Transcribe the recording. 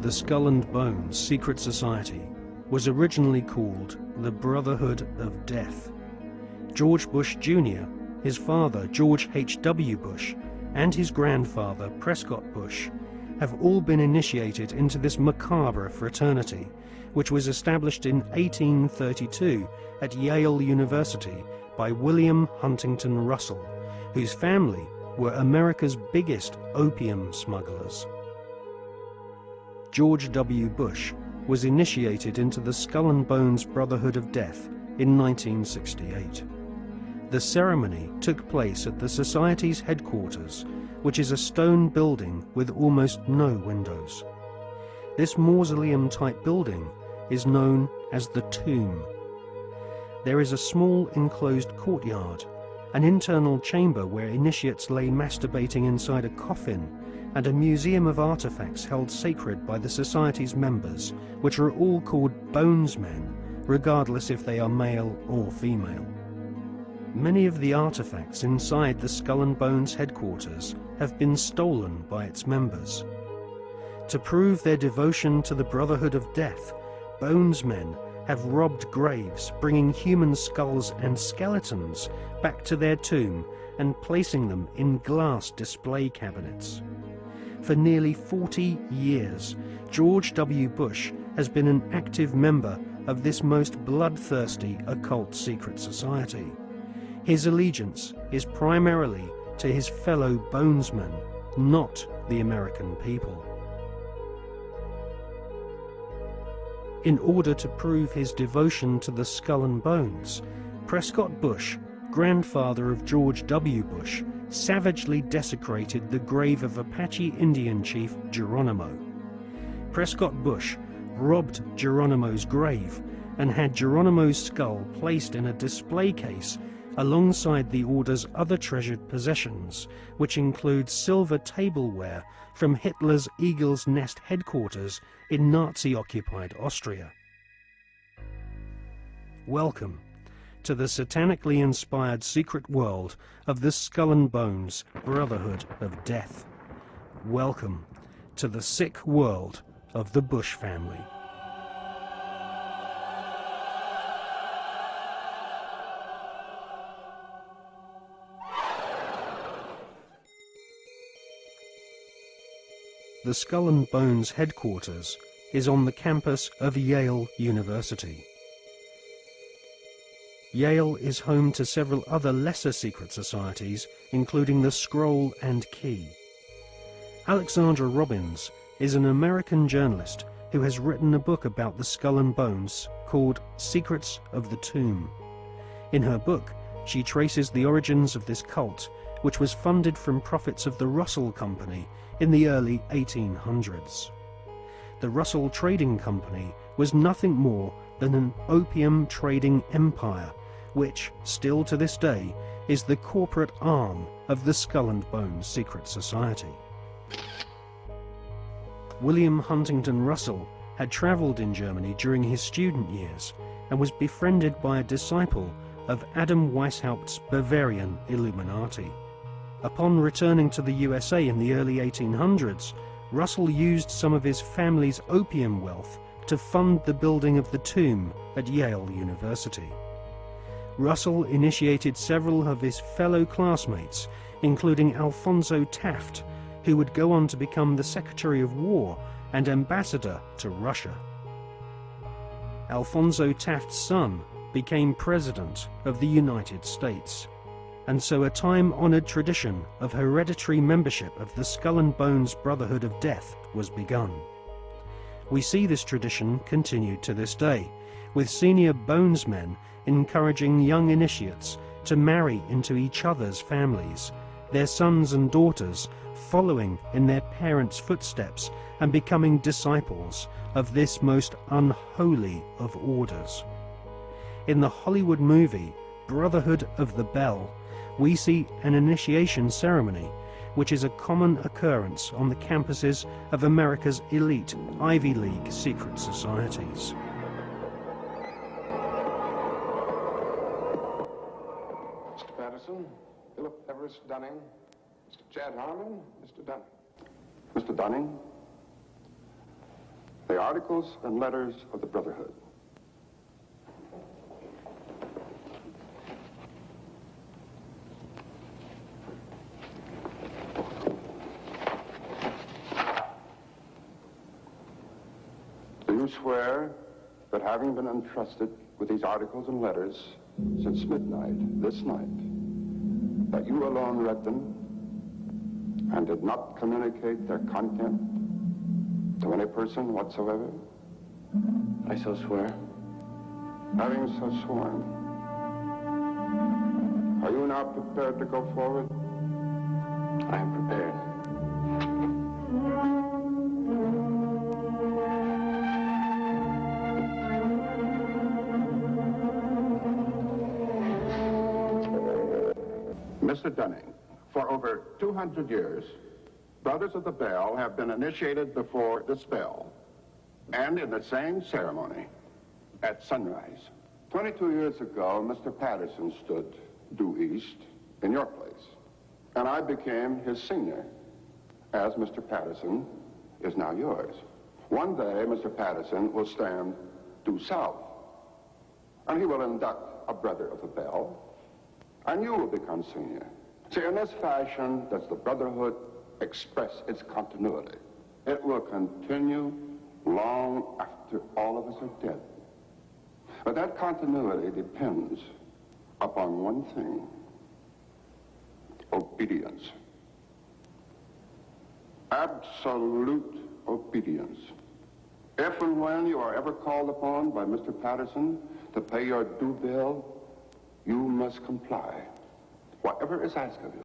The Skull and Bones secret society was originally called the Brotherhood of Death. George Bush Jr., his father George H.W. Bush, and his grandfather Prescott Bush have all been initiated into this macabre fraternity, which was established in 1832 at Yale University by William Huntington Russell, whose family were America's biggest opium smugglers. George W. Bush was initiated into the Skull and Bones Brotherhood of Death in 1968. The ceremony took place at the Society's headquarters, which is a stone building with almost no windows. This mausoleum-type building is known as the Tomb. There is a small enclosed courtyard, an internal chamber where initiates lay masturbating inside a coffin, and a museum of artifacts held sacred by the Society's members, which are all called bonesmen, regardless if they are male or female. Many of the artifacts inside the Skull and Bones headquarters have been stolen by its members. To prove their devotion to the Brotherhood of Death, bonesmen have robbed graves, bringing human skulls and skeletons back to their tomb and placing them in glass display cabinets. For nearly 40 years, George W. Bush has been an active member of this most bloodthirsty occult secret society. His allegiance is primarily to his fellow bonesmen, not the American people. In order to prove his devotion to the Skull and Bones, Prescott Bush, grandfather of George W. Bush, savagely desecrated the grave of Apache Indian chief Geronimo. Prescott Bush robbed Geronimo's grave and had Geronimo's skull placed in a display case alongside the order's other treasured possessions, which include silver tableware from Hitler's Eagle's Nest headquarters in Nazi-occupied Austria. Welcome to the satanically inspired secret world of the Skull and Bones Brotherhood of Death. Welcome to the sick world of the Bush family. The Skull and Bones headquarters is on the campus of Yale University. Yale is home to several other lesser secret societies, including the Scroll and Key. Alexandra Robbins is an American journalist who has written a book about the Skull and Bones called Secrets of the Tomb. In her book, she traces the origins of this cult, which was funded from profits of the Russell Company in the early 1800s. The Russell Trading Company was nothing more than an opium trading empire, which, still to this day, is the corporate arm of the Skull and Bones secret society. William Huntington Russell had travelled in Germany during his student years and was befriended by a disciple of Adam Weishaupt's Bavarian Illuminati. Upon returning to the USA in the early 1800s, Russell used some of his family's opium wealth to fund the building of the tomb at Yale University. Russell initiated several of his fellow classmates, including Alphonso Taft, who would go on to become the Secretary of War and ambassador to Russia. Alphonso Taft's son became President of the United States, and so a time-honored tradition of hereditary membership of the Skull and Bones Brotherhood of Death was begun. We see this tradition continued to this day, with senior bonesmen encouraging young initiates to marry into each other's families, their sons and daughters following in their parents' footsteps and becoming disciples of this most unholy of orders. In the Hollywood movie Brotherhood of the Bell, we see an initiation ceremony, which is a common occurrence on the campuses of America's elite Ivy League secret societies. Mr. Patterson, Philip Everest Dunning, Mr. Chad Harmon, Mr. Dunning. Mr. Dunning, The articles and letters of the Brotherhood. Do you swear that having been entrusted with these articles and letters since midnight this night, that you alone read them and did not communicate their content to any person whatsoever? I so swear. Having so sworn, are you now prepared to go forward? I am prepared. Mr. Dunning, for over 200 years, Brothers of the Bell have been initiated before the spell, and in the same ceremony, at sunrise. 22 years ago, Mr. Patterson stood due east in your place, and I became his senior, as Mr. Patterson is now yours. One day, Mr. Patterson will stand due south, and he will induct a Brother of the Bell, and you will become senior. See, in this fashion does the Brotherhood express its continuity. It will continue long after all of us are dead. But that continuity depends upon one thing: obedience. Absolute obedience. If and when you are ever called upon by Mr. Patterson to pay your due bill, you must comply, whatever is asked of you.